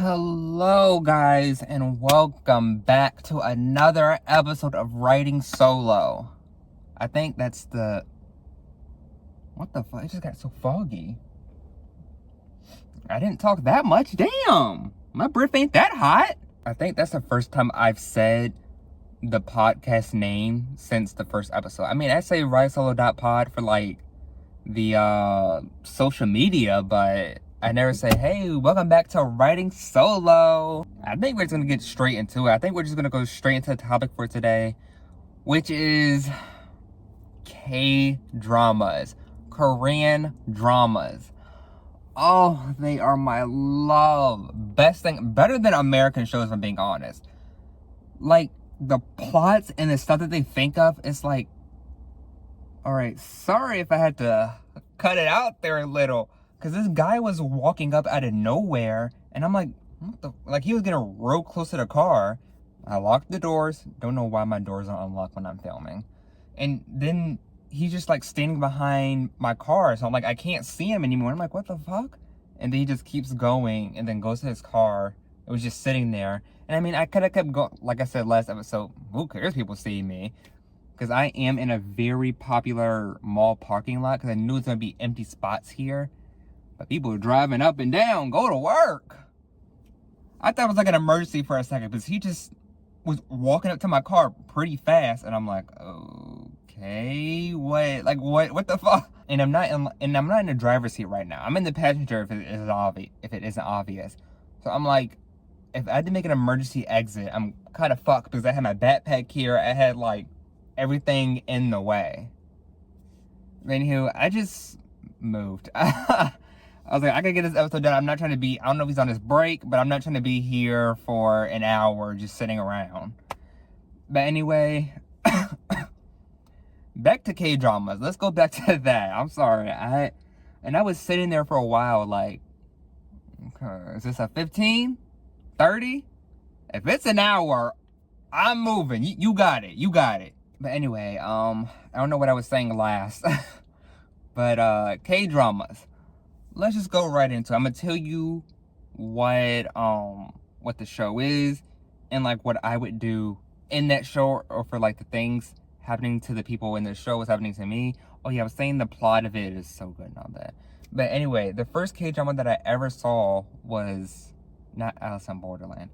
Hello, guys, and welcome back to another episode of Writing Solo. I think that's the... What the fuck? It just got so foggy. I didn't talk that much. Damn! My breath ain't that hot. I think that's the first time I've said the podcast name since the first episode. I mean, I say writesolo.pod for, like, the social media, but I never say, hey, welcome back to Writing Solo. I think we're just gonna get straight into it. I think we're just gonna go straight into the topic for today, which is K-dramas, Korean dramas. Oh, they are my love. Best thing, better than American shows, if I'm being honest. Like, the plots and the stuff that they think of, it's like, all right, sorry if I had to cut it out there a little. Because this guy was walking up out of nowhere. And I'm like, what the? Like, he was getting real close to the car. I locked the doors. Don't know why my doors are unlocked when I'm filming. And then he's just, like, standing behind my car. So I'm like, I can't see him anymore. I'm like, what the fuck? And then he just keeps going and then goes to his car. It was just sitting there. And I mean, I could have kept going. Like I said last episode, who cares people see me? Because I am in a very popular mall parking lot. Because I knew it's going to be empty spots here. But people were driving up and down, go to work. I thought it was like an emergency for a second. Because he just was walking up to my car pretty fast. And I'm like, okay, what? Like, what the fuck? And I'm not in the driver's seat right now. I'm in the passenger if it isn't obvious. So I'm like, if I had to make an emergency exit, I'm kind of fucked. Because I had my backpack here. I had like everything in the way. Anywho, I just moved. I was like, I gotta get this episode done. I'm not trying to be, I don't know if he's on his break, but I'm not trying to be here for an hour just sitting around. But anyway, back to K-dramas. Let's go back to that. I'm sorry. I was sitting there for a while like, okay, is this a 15? 30? If it's an hour, I'm moving. You got it. You got it. But anyway, I don't know what I was saying last. But K-dramas. Let's just go right into it. I'm gonna tell you what the show is and like what I would do in that show, or for like the things happening to the people in the show was happening to me. Oh yeah, I was saying the plot of it is so good and all that. But anyway, the first K-drama that I ever saw was not Alice in Borderland.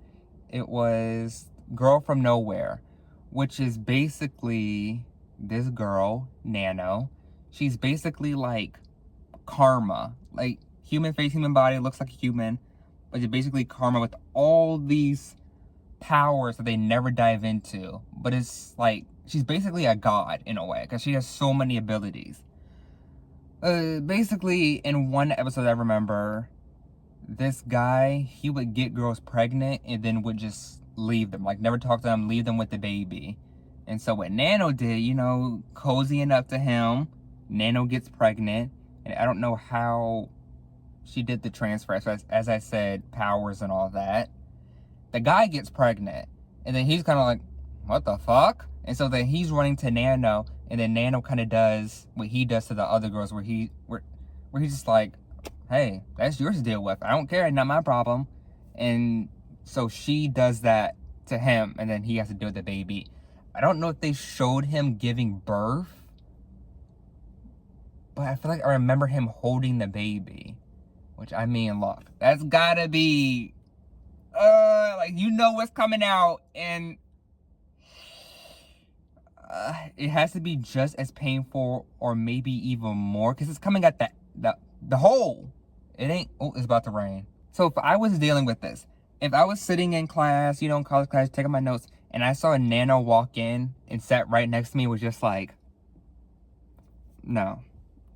It was Girl from Nowhere, which is basically this girl, Nano. She's basically like Karma, like human face, human body, looks like a human, but it's basically Karma with all these powers that they never dive into. But it's like she's basically a god in a way because she has so many abilities. Basically, in one episode I remember, this guy, he would get girls pregnant and then would just leave them, like never talk to them, leave them with the baby. And so what Nano did, you know, cozying up to him, Nano gets pregnant. And I don't know how she did the transfer. So as I said, powers and all that. The guy gets pregnant. And then he's kind of like, what the fuck? And so then he's running to Nano. And then Nano kind of does what he does to the other girls. Where he's just like, hey, that's yours to deal with. I don't care. Not my problem. And so she does that to him. And then he has to deal with the baby. I don't know if they showed him giving birth. But I feel like I remember him holding the baby. Which, I mean, look, that's gotta be, like, you know what's coming out. And it has to be just as painful or maybe even more. Because it's coming at the hole. It ain't, oh, it's about to rain. So if I was dealing with this, if I was sitting in class, you know, in college class, taking my notes, and I saw a Nano walk in and sat right next to me, was just like, no.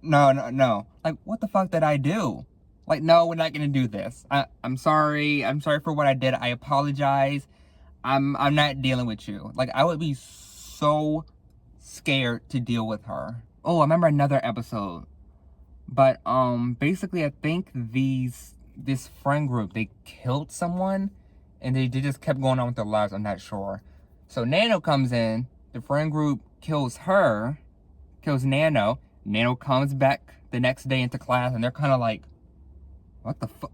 No. Like, what the fuck did I do? Like, no, we're not gonna do this. I'm sorry. I'm sorry for what I did. I apologize. I'm not dealing with you. Like, I would be so scared to deal with her. Oh, I remember another episode. But, basically, I think this friend group, they killed someone. And they just kept going on with their lives. I'm not sure. So, Nano comes in. The friend group kills her. Kills Nano. Nano comes back the next day into class, and they're kind of like, what the fuck?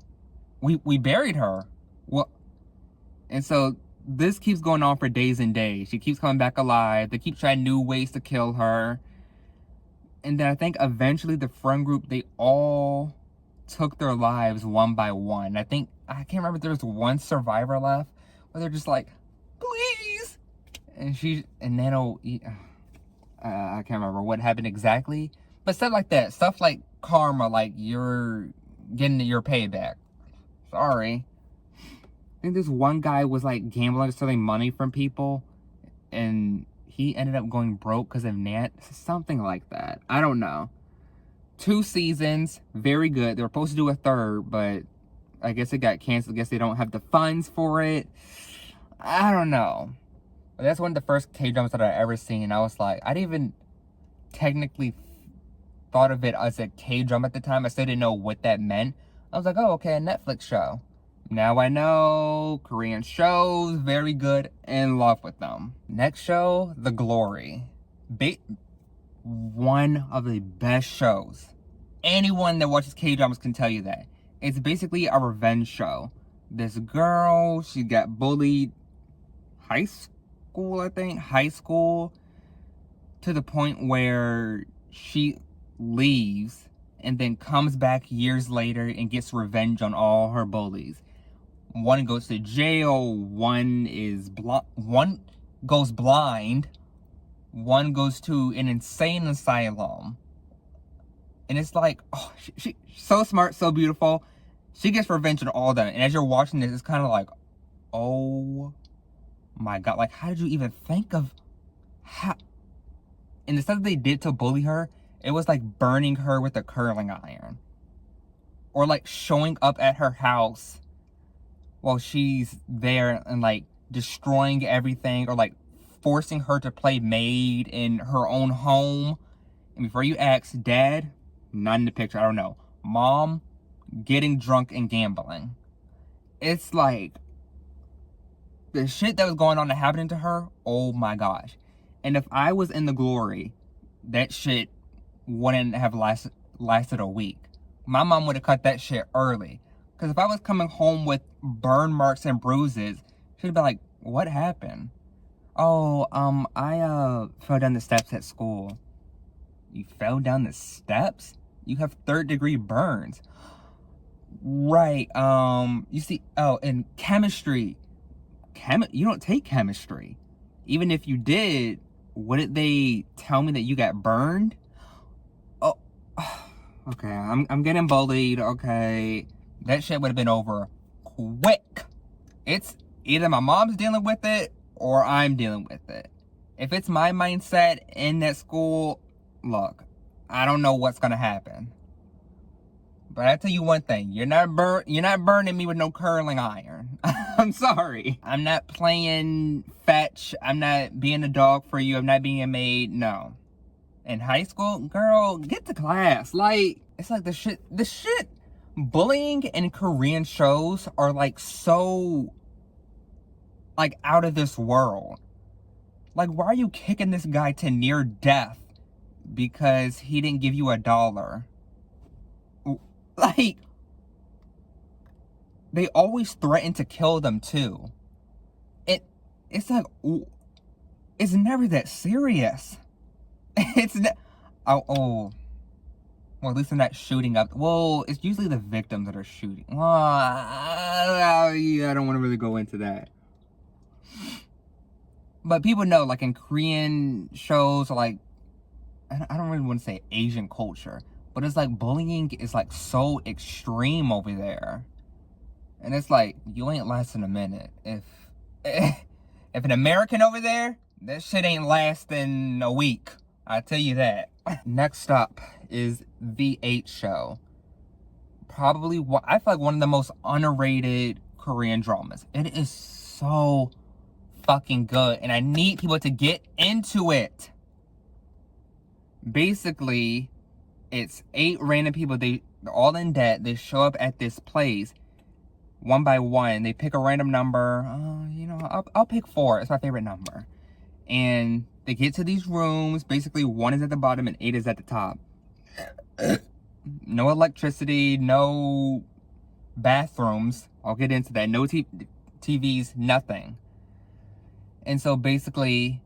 We buried her. Well, and so this keeps going on for days and days. She keeps coming back alive. They keep trying new ways to kill her. And then I think eventually the friend group, they all took their lives one by one. I can't remember if there was one survivor left, where they're just like, please. And Nano, I can't remember what happened exactly. But stuff like that, stuff like karma, like you're getting your payback. Sorry. I think this one guy was like gambling, stealing money from people, and he ended up going broke because of Nat. Something like that. I don't know. 2 seasons, very good. They were supposed to do a third, but I guess it got canceled. I guess they don't have the funds for it. I don't know. But that's one of the first K-dramas that I ever seen. I was like, I didn't even technically thought of it as a K-drama at the time. I still didn't know what that meant. I was like, oh, okay, a Netflix show. Now I know. Korean shows, very good. In love with them. Next show, The Glory. One of the best shows. Anyone that watches K-dramas can tell you that. It's basically a revenge show. This girl, she got bullied high school, to the point where she leaves and then comes back years later and gets revenge on all her bullies. One goes to jail, one goes blind, one goes to an insane asylum. And it's like, oh, she's so smart, so beautiful. She gets revenge on all of them. And as you're watching this, it's kind of like, oh my God. Like, how did you even think of how? And the stuff that they did to bully her, it was like burning her with a curling iron. Or like showing up at her house while she's there and like destroying everything. Or like forcing her to play maid in her own home. And before you ask, Dad, not in the picture, I don't know. Mom, getting drunk and gambling. It's like, the shit that was going on and happening to her, oh my gosh. And if I was in The Glory, that shit wouldn't have lasted a week. My mom would have cut that shit early. Because if I was coming home with burn marks and bruises, she'd be like, what happened? Oh, I fell down the steps at school. You fell down the steps? You have 3rd-degree burns. Right, you see, oh, in chemistry, you don't take chemistry. Even if you did, wouldn't they tell me that you got burned? Oh, okay, I'm getting bullied, okay. That shit would have been over quick. It's either my mom's dealing with it, or I'm dealing with it. If it's my mindset in that school, look, I don't know what's gonna happen. But I tell you one thing, you're not burning me with no curling iron. I'm sorry. I'm not playing fetch. I'm not being a dog for you. I'm not being a maid. No. In high school, girl, get to class. Like, it's like the shit bullying in Korean shows are like so like out of this world. Like, why are you kicking this guy to near death because he didn't give you $1? Like, they always threaten to kill them too. It's like, it's never that serious. Well, at least they're not shooting up. Well, it's usually the victims that are shooting. Well, I don't want to really go into that. But people know, like in Korean shows, like, I don't really want to say Asian culture, but it's like bullying is like so extreme over there. And it's like, you ain't lasting a minute. If an American over there, that shit ain't lasting a week. I tell you that. Next up is The 8 Show. Probably, I feel like one of the most underrated Korean dramas. It is so fucking good, and I need people to get into it. Basically, it's 8 random people. They're all in debt. They show up at this place one by one. They pick a random number. I'll pick 4. It's my favorite number. And they get to these rooms. Basically, 1 is at the bottom and 8 is at the top. No electricity, no bathrooms. I'll get into that. No TVs, nothing. And so basically,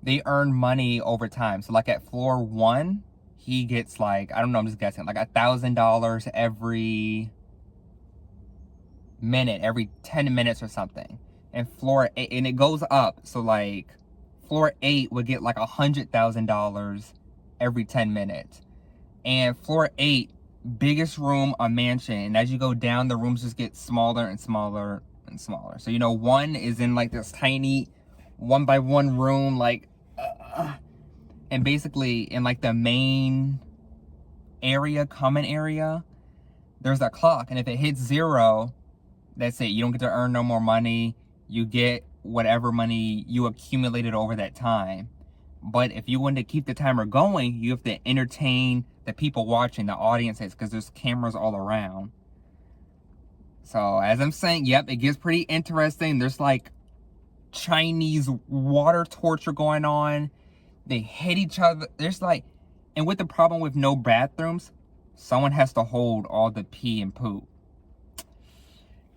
they earn money over time. So like at floor 1, he gets like, I don't know, I'm just guessing, like $1,000 every minute, every 10 minutes or something. And floor 8, and it goes up. So like floor 8 would get like $100,000 every 10 minutes. And floor 8, biggest room, a mansion. And as you go down, the rooms just get smaller and smaller and smaller. So, you know, 1 is in like this tiny 1-by-1 room, like, and basically in like the main area, common area, there's a clock. And if it hits 0, that's it. You don't get to earn no more money. You get whatever money you accumulated over that time. But if you want to keep the timer going, you have to entertain the people watching, the audiences, because there's cameras all around. So as I'm saying, yep, it gets pretty interesting. There's like Chinese water torture going on. They hit each other. There's like, and with the problem with no bathrooms, someone has to hold all the pee and poop.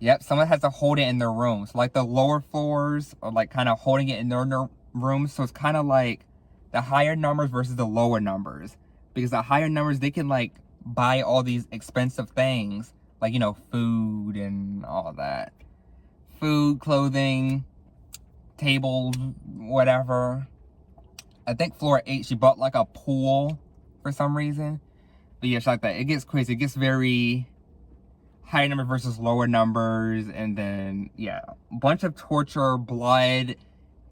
Yep, someone has to hold it in their room. So like the lower floors are like kind of holding it in their rooms. So it's kind of like the higher numbers versus the lower numbers. Because the higher numbers, they can like buy all these expensive things. Like, you know, food and all that. Food, clothing, tables, whatever. I think floor 8, she bought like a pool for some reason. But yeah, it's like that. It gets crazy. It gets very higher number versus lower numbers. And then, yeah, a bunch of torture, blood.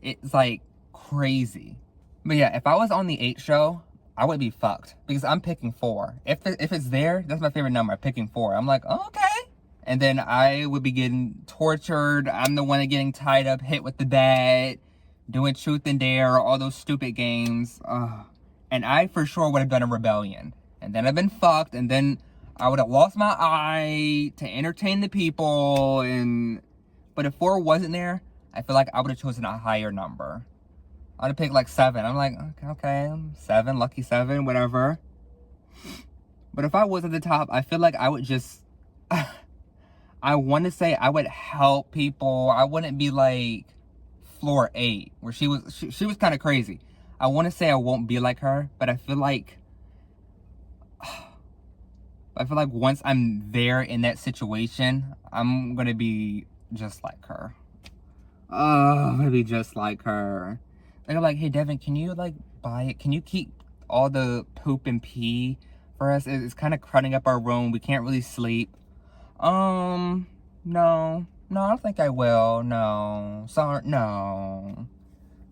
It's like crazy. But yeah, if I was on the 8 show, I would be fucked. Because I'm picking 4. If it's there, that's my favorite number. I'm picking 4. I'm like, oh, okay. And then I would be getting tortured. I'm the one getting tied up, hit with the bat, doing truth and dare, all those stupid games. And I for sure would have done a rebellion. And then I've been fucked. And then I would have lost my eye to entertain the people. But if 4 wasn't there, I feel like I would have chosen a higher number. I would have picked like 7. I'm like, okay, 7, lucky 7, whatever. But if I was at the top, I feel like I would just, I want to say I would help people. I wouldn't be like floor 8, where she was kind of crazy. I want to say I won't be like her, but I feel like once I'm there in that situation, I'm going to be just like her. Oh, I'm going to be just like her. They're like, hey, Devin, can you, like, buy it? Can you keep all the poop and pee for us? It's kind of crowding up our room. We can't really sleep. No, I don't think I will. No, sorry, no.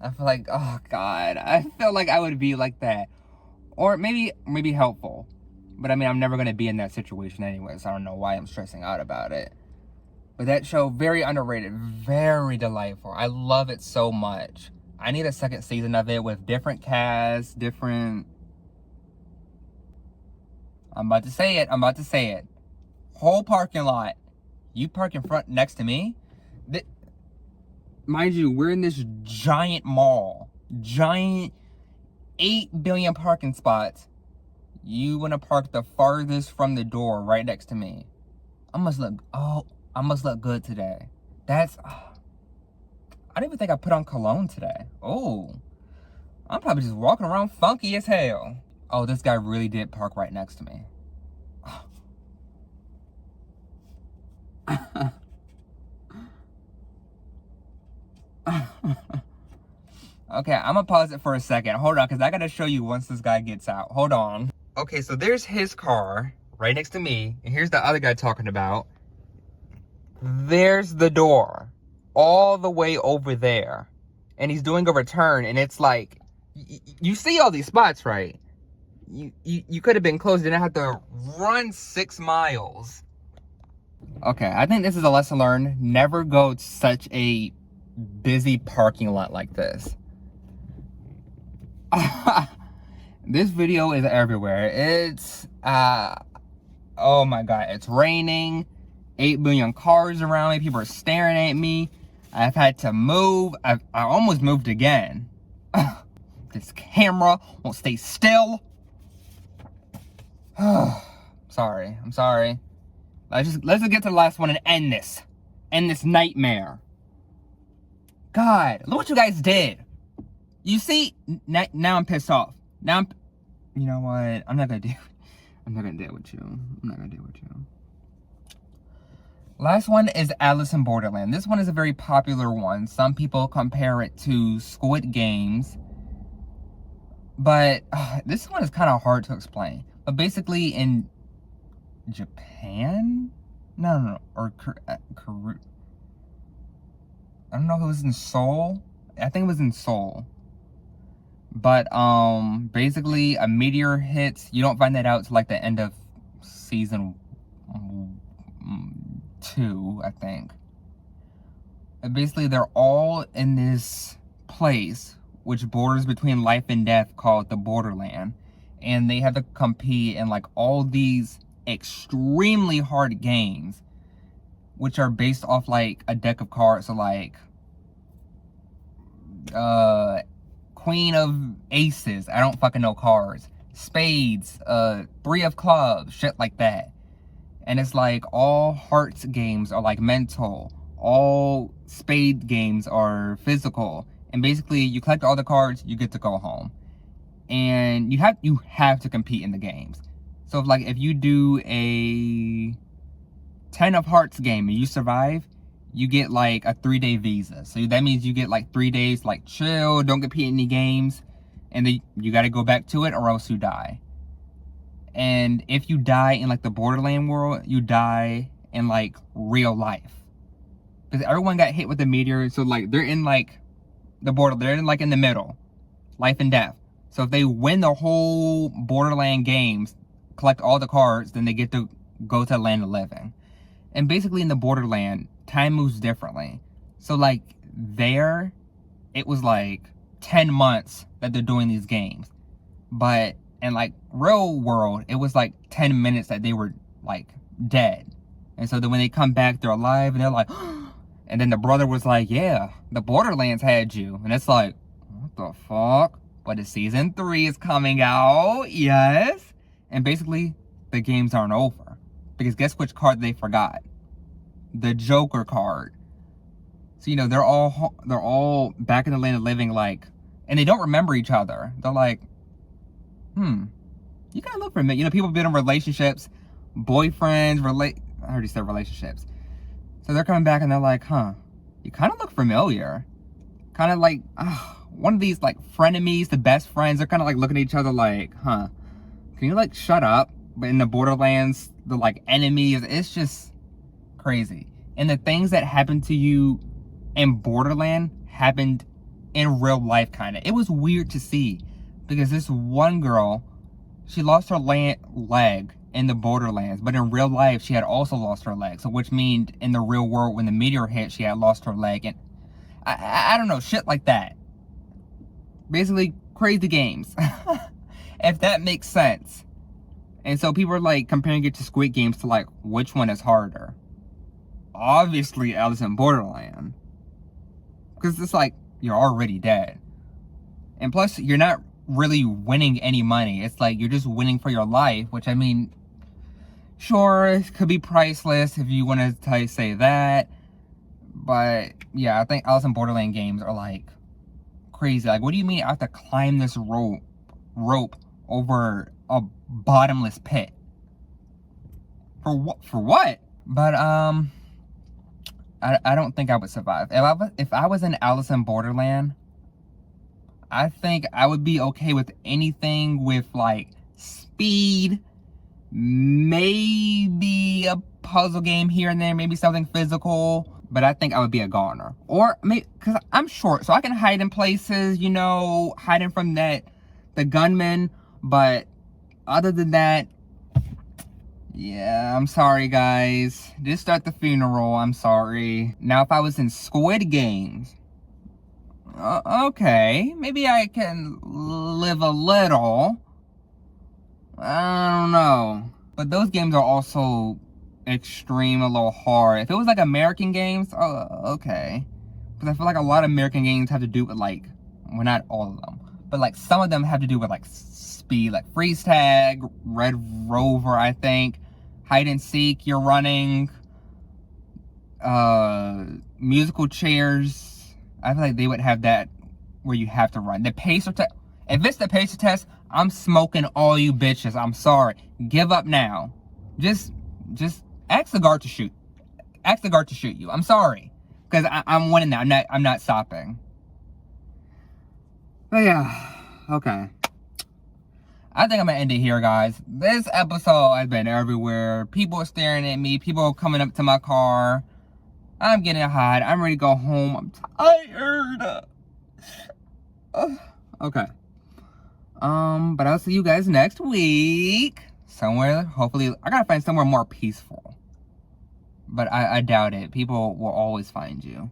I feel like, oh, God. I feel like I would be like that. Or maybe helpful. But, I mean, I'm never going to be in that situation anyway, so I don't know why I'm stressing out about it. But that show, very underrated, very delightful. I love it so much. I need a second season of it with different casts, different... I'm about to say it. Whole parking lot. You park in front next to me? Mind you, we're in this giant mall. Giant 8 billion parking spots. You want to park the farthest from the door right next to me. I must look good today. I don't even think I put on cologne today. Oh, I'm probably just walking around funky as hell. Oh, this guy really did park right next to me. Okay, I'm gonna pause it for a second. Hold on, because I gotta show you once this guy gets out. Hold on. Okay, so there's his car right next to me. And here's the other guy talking about. There's the door. All the way over there. And he's doing a return. And it's like, you see all these spots, right? You could have been close. You didn't have to run 6 miles. Okay, I think this is a lesson learned. Never go to such a busy parking lot like this. This video is everywhere. It's, oh my God, it's raining. 8 billion cars around me. People are staring at me. I've had to move. I almost moved again. This camera won't stay still. I'm sorry. Let's just get to the last one and end this. End this nightmare. God, look what you guys did. You see, now I'm pissed off. You know what? I'm not gonna deal with you. Last one is Alice in Borderland. This one is a very popular one. Some people compare it to Squid Games. But this one is kind of hard to explain. But basically in Japan? No. Or I don't know if it was in Seoul. I think it was in Seoul. But basically a meteor hits. You don't find that out till like the end of season 2, I think. And basically they're all in this place which borders between life and death called the Borderland. And they have to compete in like all these extremely hard games, which are based off like a deck of cards. So like Queen of Aces, I don't fucking know cards. Spades, 3 of Clubs, shit like that. And it's like all hearts games are like mental. All spade games are physical. And basically you collect all the cards, you get to go home. And you have to compete in the games. So if you do a 10 of Hearts game and you survive, you get like a 3-day visa. So that means you get like 3 days like chill, don't compete in any games, and then you got to go back to it or else you die. And if you die in like the Borderland world, you die in like real life, because everyone got hit with a meteor. So like they're in like they're in like in the middle, life and death. So if they win the whole Borderland games, collect all the cards, then they get to go to the land of living. And basically in the Borderland, time moves differently. So like there, it was like 10 months that they're doing these games. But in like real world, it was like 10 minutes that they were like dead. And so then when they come back, they're alive and they're like, and then the brother was like, yeah, the Borderlands had you. And it's like, what the fuck? But the season 3 is coming out, yes. And basically, the games aren't over. Because guess which card they forgot? The Joker card. So, you know, they're all back in the land of living, like, and they don't remember each other. They're like, you kind of look familiar. You know, people have been in relationships, boyfriends, I already said relationships. So they're coming back and they're like, you kind of look familiar. Kind of like, one of these, like, frenemies, the best friends, they're kind of, like, looking at each other like, can you, like, shut up? But in the Borderlands, the, like, enemies, it's just crazy. And the things that happened to you in Borderland happened in real life, kind of. It was weird to see, because this one girl, she lost her leg in the Borderlands, but in real life, she had also lost her leg. So, which means in the real world, when the meteor hit, she had lost her leg. And I don't know, shit like that. Basically, crazy games. If that makes sense. And so people are like comparing it to Squid Games to like, which one is harder? Obviously, Alice in Borderland. Because it's like, you're already dead. And plus, you're not really winning any money. It's like, you're just winning for your life. Which, I mean, sure, it could be priceless if you want to say that. But, yeah, I think Alice in Borderland games are like crazy. Like, what do you mean I have to climb this rope over a bottomless pit? For what? But I don't think I would survive. If I was in Alice in Borderland, I think I would be okay with anything with like speed, maybe a puzzle game here and there, maybe something physical. But I think I would be a goner. Or maybe, because I'm short, so I can hide in places, you know, hiding from the gunman. But other than that, yeah, I'm sorry, guys. Just start the funeral, I'm sorry. Now, if I was in Squid Games, okay, maybe I can live a little. I don't know. But those games are also extreme, a little hard. If it was like American games, okay. Because I feel like a lot of American games have to do with like, well, not all of them, but like some of them have to do with like speed, like freeze tag, Red Rover, I think, hide and seek, you're running, musical chairs. I feel like they would have that where you have to run. The pacer test. If it's the pacer test, I'm smoking all you bitches. I'm sorry. Give up now. Just ask the guard to shoot. Ask the guard to shoot you. I'm sorry, because I'm winning that. I'm not stopping. But yeah, okay. I think I'm gonna end it here, guys. This episode has been everywhere. People are staring at me. People are coming up to my car. I'm getting hot. I'm ready to go home. I'm tired. Okay. But I'll see you guys next week. Somewhere, hopefully, I gotta find somewhere more peaceful. But I doubt it. People will always find you.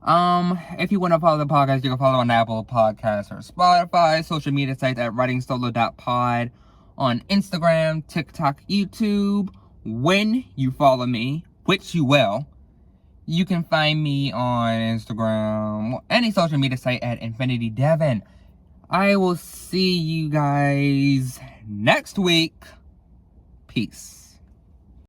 If you want to follow the podcast, you can follow on Apple Podcasts or Spotify, social media sites at writingsolo.pod, on Instagram, TikTok, YouTube. When you follow me, which you will, you can find me on Instagram, any social media site at Infinity Devon. I will see you guys next week. Peace.